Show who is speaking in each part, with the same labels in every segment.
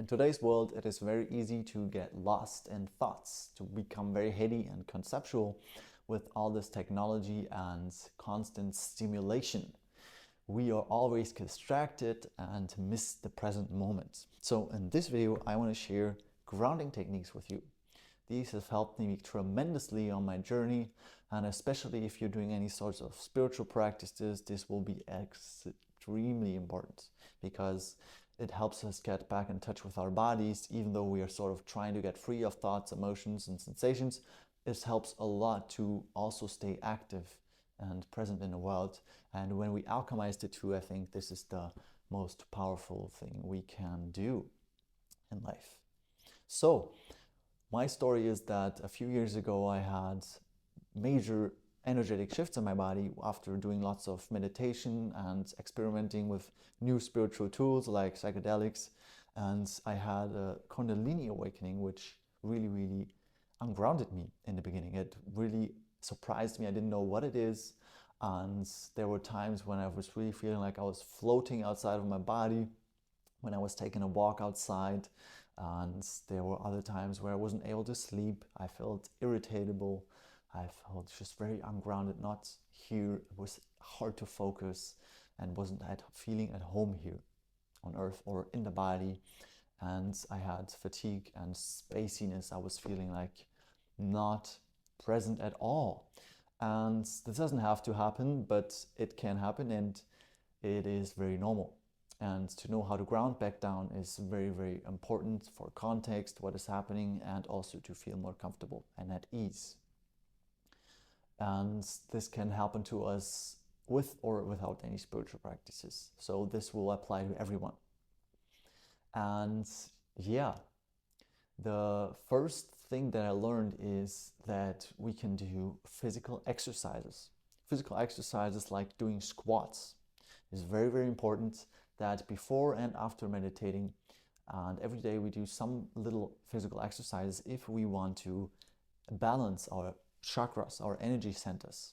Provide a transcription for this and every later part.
Speaker 1: In today's world, it is very easy to get lost in thoughts, to become very heady and conceptual with all this technology and constant stimulation. We are always distracted and miss the present moment. So in this video, I want to share grounding techniques with you. These have helped me tremendously on my journey, and especially if you're doing any sorts of spiritual practices, this will be extremely important because it helps us get back in touch with our bodies. Even though we are sort of trying to get free of thoughts, emotions, and sensations, it helps a lot to also stay active and present in the world. And when we alchemize the two, I think this is the most powerful thing we can do in life. So my story is that a few years ago I had major energetic shifts in my body after doing lots of meditation and experimenting with new spiritual tools like psychedelics. And I had a Kundalini awakening, which really ungrounded me in the beginning. It really surprised me. I didn't know what it is. And there were times when I was really feeling like I was floating outside of my body, when I was taking a walk outside. And there were other times where I wasn't able to sleep. I felt irritable. I felt just very ungrounded, not here. It was hard to focus and wasn't feeling at home here on earth or in the body. And I had fatigue and spaciness. I was feeling like not present at all. And this doesn't have to happen, but it can happen, and it is very normal. And to know how to ground back down is very important for context, what is happening, and also to feel more comfortable and at ease. And this can happen to us with or without any spiritual practices. So this will apply to everyone. And yeah, the first thing that I learned is that we can do physical exercises. Physical exercises like doing squats is very important, that before and after meditating, and every day we do some little physical exercises if we want to balance our chakras, our energy centers.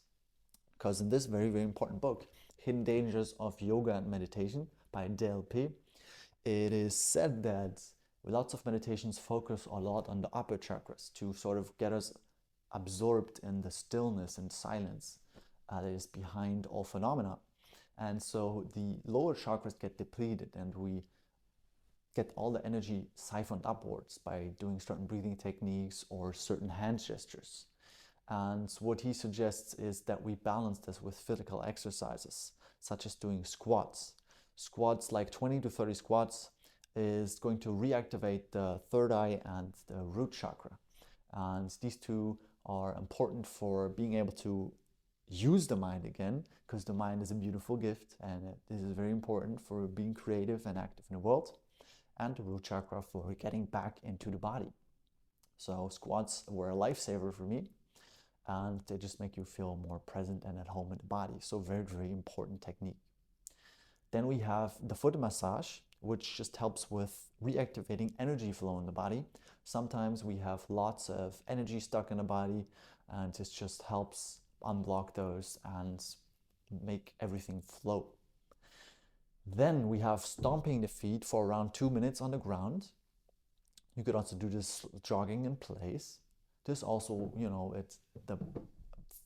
Speaker 1: Because in this very important book, Hidden Dangers of Yoga and Meditation by Dale P., it is said that lots of meditations focus a lot on the upper chakras to sort of get us absorbed in the stillness and silence that is behind all phenomena. And so the lower chakras get depleted, and we get all the energy siphoned upwards by doing certain breathing techniques or certain hand gestures. And what he suggests is that we balance this with physical exercises, such as doing squats. Squats, like 20 to 30 squats, is going to reactivate the third eye and the root chakra. And these two are important for being able to use the mind again, because the mind is a beautiful gift, and this is very important for being creative and active in the world. And the root chakra for getting back into the body. So squats were a lifesaver for me, and they just make you feel more present and at home in the body. So very important technique. Then we have the foot massage, which just helps with reactivating energy flow in the body. Sometimes we have lots of energy stuck in the body, and this just helps unblock those and make everything flow. Then we have stomping the feet for around 2 minutes on the ground. You could also do this jogging in place. This also, it's the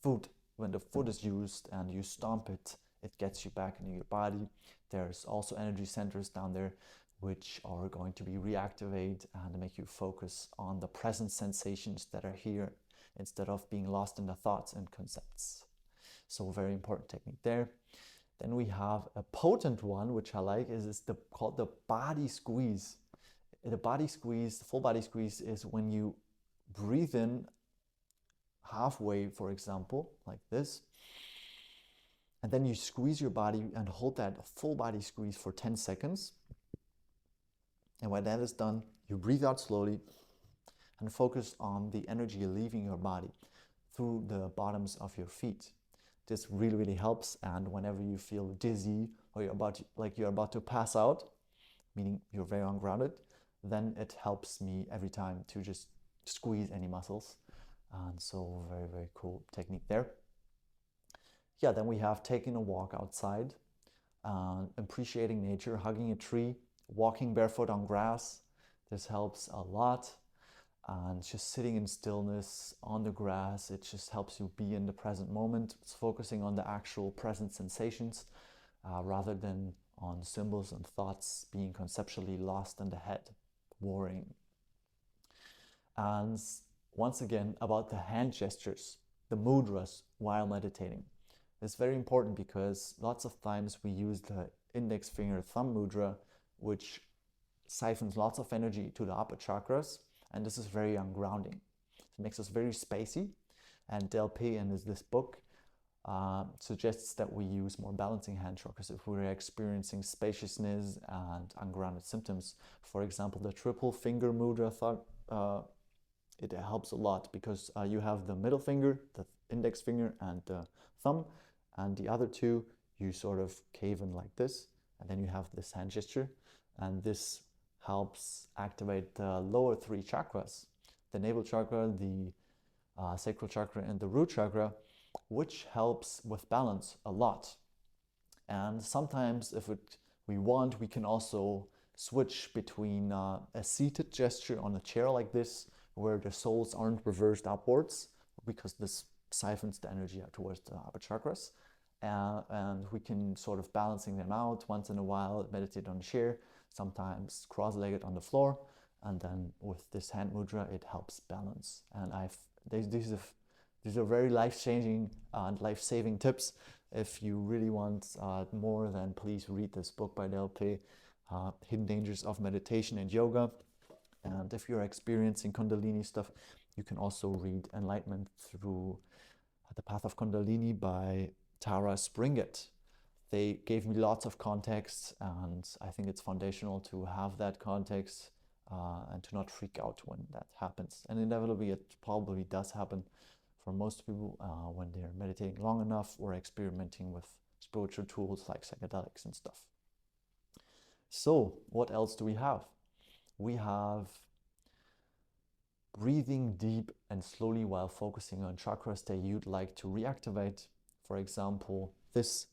Speaker 1: foot, when the foot is used and you stomp it, it gets you back into your body. There's also energy centers down there which are going to be reactivated and make you focus on the present sensations that are here instead of being lost in the thoughts and concepts. So very important technique there. Then we have a potent one, which I like, called the body squeeze. The body squeeze, the full body squeeze, is when you breathe in halfway, for example, like this, and then you squeeze your body and hold that full body squeeze for 10 seconds. And when that is done, you breathe out slowly and focus on the energy leaving your body through the bottoms of your feet. This really helps. And whenever you feel dizzy or you're about to pass out, meaning you're very ungrounded, then it helps me every time to just squeeze any muscles. And so very cool technique there. Yeah, then we have taking a walk outside, appreciating nature, hugging a tree, walking barefoot on grass. This helps a lot. And just sitting in stillness on the grass, it just helps you be in the present moment. It's focusing on the actual present sensations rather than on symbols and thoughts being conceptually lost in the head, worrying. And once again, about the hand gestures, the mudras while meditating. It's very important because lots of times we use the index finger thumb mudra, which siphons lots of energy to the upper chakras, and this is very ungrounding. It makes us very spacey, and Del P in this book suggests that we use more balancing hand chakras if we're experiencing spaciousness and ungrounded symptoms. For example, the triple finger mudra it helps a lot because you have the middle finger, the index finger, and the thumb, and the other two you sort of cave in like this, and then you have this hand gesture, and this helps activate the lower three chakras, the navel chakra, the sacral chakra, and the root chakra, which helps with balance a lot. And sometimes if we want, we can also switch between a seated gesture on a chair like this, where the soles aren't reversed upwards, because this siphons the energy out towards the upper chakras. And we can sort of balancing them out once in a while, meditate on a chair, sometimes cross-legged on the floor, and then with this hand mudra it helps balance. And these are very life-changing and life-saving tips. If you really want more, then please read this book by Del P, Hidden Dangers of Meditation and Yoga. And if you're experiencing Kundalini stuff, you can also read Enlightenment Through the Path of Kundalini by Tara Springett. They gave me lots of context, and I think it's foundational to have that context and to not freak out when that happens. And inevitably, it probably does happen for most people when they're meditating long enough or experimenting with spiritual tools like psychedelics and stuff. So, what else do we have? We have breathing deep and slowly while focusing on chakras that you'd like to reactivate. For example, this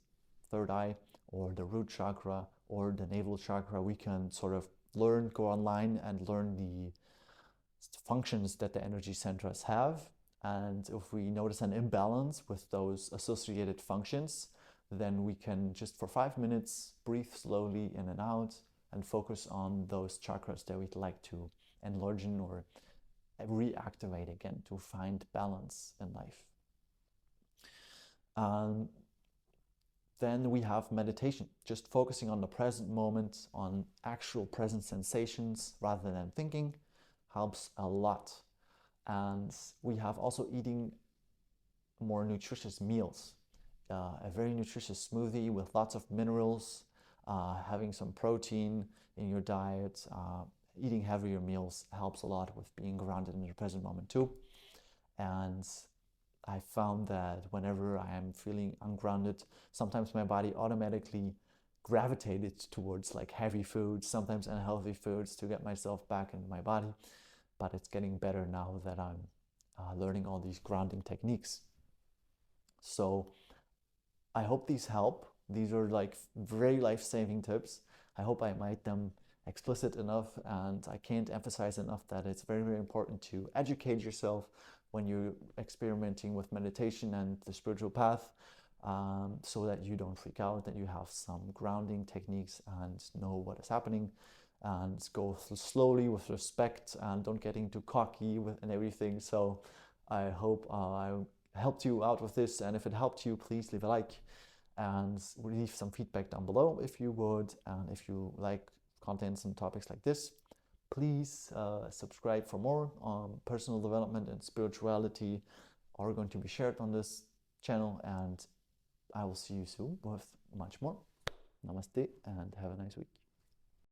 Speaker 1: third eye, or the root chakra, or the navel chakra. We can sort of go online and learn the functions that the energy centers have. And if we notice an imbalance with those associated functions, then we can just for 5 minutes breathe slowly in and out and focus on those chakras that we'd like to enlarge or reactivate again to find balance in life. Then we have meditation, just focusing on the present moment, on actual present sensations rather than thinking, helps a lot. And we have also eating more nutritious meals, a very nutritious smoothie with lots of minerals, having some protein in your diet, eating heavier meals helps a lot with being grounded in the present moment too. And I found that whenever I am feeling ungrounded, sometimes my body automatically gravitated towards like heavy foods, sometimes unhealthy foods, to get myself back into my body. But it's getting better now that I'm learning all these grounding techniques. So I hope these help. These are like very life-saving tips. I hope I made them explicit enough, and I can't emphasize enough that it's very, very important to educate yourself when you're experimenting with meditation and the spiritual path, so that you don't freak out, that you have some grounding techniques and know what is happening, and go slowly with respect and don't get into cocky and everything. So I hope I helped you out with this, and if it helped you, please leave a like and leave some feedback down below if you would. And if you like contents and topics like this, please subscribe for more. Personal development and spirituality are going to be shared on this channel, and I will see you soon with much more. Namaste and have a nice week.